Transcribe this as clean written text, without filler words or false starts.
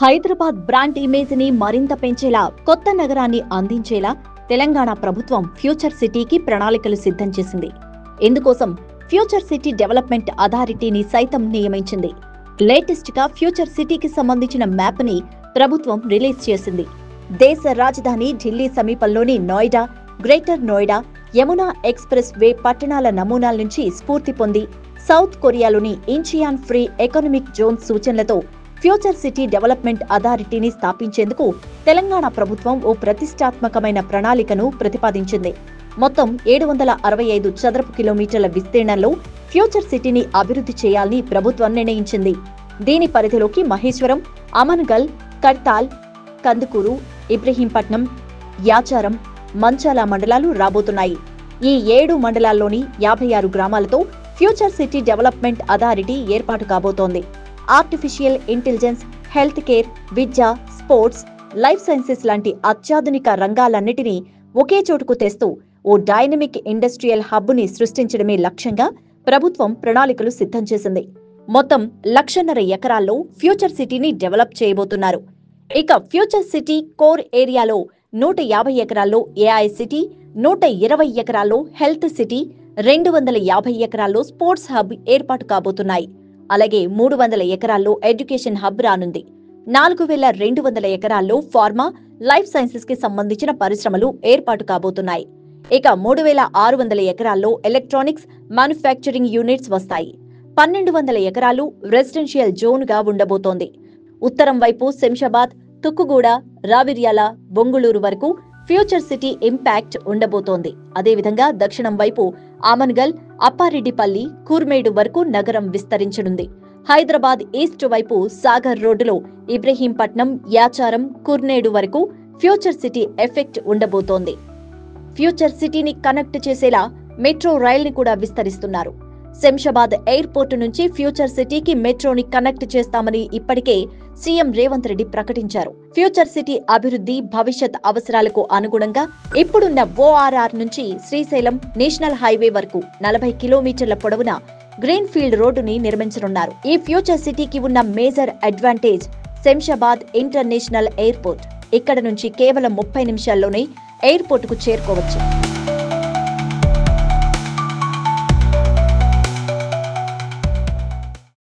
Hyderabad brand image ని మరింత పెంచేలా కొత్త నగరాన్ని అందించేలా తెలంగాణ ప్రభుత్వం ఫ్యూచర్ సిటీకి ప్రణాళికలు సిద్ధం చేసింది. ఇందుకోసం ఫ్యూచర్ సిటీ డెవలప్మెంట్ అథారిటీని సైతం నియమించింది. లేటెస్ట్ గా ఫ్యూచర్ సిటీకి సంబంధించిన మ్యాప్ ని ప్రభుత్వం రిలీజ్ చేసింది. దేశ రాజధాని ఢిల్లీ సమీపంలోని Noida, greater Noida, Yamuna expressway పట్టణాల నమూనాల నుంచి స్ఫూర్తి పొంది సౌత్ కొరియాలోని ఇంచియాన్ ఫ్రీ ఎకనామిక్ జోన్ సూచనలతో ఫ్యూచర్ సిటీ డెవలప్మెంట్ అథారిటీని స్థాపించేందుకు తెలంగాణ ప్రభుత్వం ఓ ప్రతిష్టాత్మకమైన ప్రణాళికను ప్రతిపాదించింది. మొత్తం 765 చదరపు కిలోమీటర్ల విస్తీర్ణంలో ఫ్యూచర్ సిటీని అభివృద్ధి చేయాలని ప్రభుత్వం నిర్ణయించింది. దీని పరిధిలోకి మహేశ్వరం, అమన్గల్, కడ్తాల్, కందుకూరు, ఇబ్రహీంపట్నం, యాచారం, మంచాల మండలాలు రాబోతున్నాయి. ఈ 7 మండలాల్లోని 56 గ్రామాలతో ఫ్యూచర్ సిటీ డెవలప్మెంట్ అథారిటీ ఏర్పాటు కాబోతోంది. ఆర్టిఫిషియల్ ఇంటెలిజెన్స్, హెల్త్ కేర్, విద్య, స్పోర్ట్స్, లైఫ్ సైన్సెస్ లాంటి అత్యాధునిక రంగాలన్నిటినీ ఒకే చోటుకు తెస్తూ ఓ డైనమిక్ ఇండస్ట్రియల్ హబ్ ని సృష్టించడమే లక్ష్యంగా ప్రభుత్వం ప్రణాళికలు సిద్ధం చేసింది. మొత్తం 1,50,000 ఎకరాల్లో ఫ్యూచర్ సిటీని డెవలప్ చేయబోతున్నారు. ఇక ఫ్యూచర్ సిటీ కోర్ ఏరియాలో 150 ఎకరాల్లో ఏఐ సిటీ, 120 ఎకరాల్లో హెల్త్ సిటీ, 250 ఎకరాల్లో స్పోర్ట్స్ హబ్ ఏర్పాటు కాబోతున్నాయి. అలాగే 300 ఎకరాల్లో ఎడ్యుకేషన్ హబ్ రానుంది. 4,200 ఎకరాల్లో ఫార్మా, లైఫ్ సైన్సెస్ కి సంబంధించిన పరిశ్రమలు ఏర్పాటు కాబోతున్నాయి. ఇక 3,600 ఎకరాల్లో ఎలక్ట్రానిక్స్, మ్యానుఫ్యాక్చరింగ్ యూనిట్స్ వస్తాయి. 1,200 ఎకరాలు రెసిడెన్షియల్ జోన్ గా ఉండబోతోంది. ఉత్తరం వైపు శంషాబాద్, తుక్కుగూడ, రావిర్యాల, బొంగుళూరు వరకు ఫ్యూచర్ సిటీ ఇంపాక్ట్ ఉండబోతోంది. అదేవిధంగా దక్షిణం వైపు ఆమన్గల్, అప్పారెడ్డిపల్లి, కూర్మేడు వరకు నగరం విస్తరించనుంది. హైదరాబాద్ ఈస్ట్ వైపు సాగర్ రోడ్డులో ఇబ్రహీంపట్నం, యాచారం, కుర్నేడు వరకు ఫ్యూచర్ సిటీ ఎఫెక్ట్ ఉండబోతోంది. ఫ్యూచర్ సిటీని కనెక్ట్ చేసేలా మెట్రో రైల్ని కూడా విస్తరిస్తున్నారు. శంషాబాద్ ఎయిర్పోర్టు నుంచి ఫ్యూచర్ సిటీకి మెట్రోని కనెక్ట్ చేస్తామని ఇప్పటికే సీఎం రేవంత్ రెడ్డి ప్రకటించారు. ఫ్యూచర్ సిటీ అభివృద్ధి భవిష్యత్ అవసరాలకు అనుగుణంగా ఇప్పుడున్న ఓఆర్ఆర్ నుంచి శ్రీశైలం నేషనల్ హైవే వరకు 40 కిలోమీటర్ల పొడవున గ్రీన్ ఫీల్డ్ రోడ్డుని నిర్మించనున్నారు. ఈ ఫ్యూచర్ సిటీకి ఉన్న major advantage Shamshabad international airport. ఇక్కడ నుంచి కేవలం 30 నిమిషాల్లోనే ఎయిర్పోర్టుకు చేరుకోవచ్చు.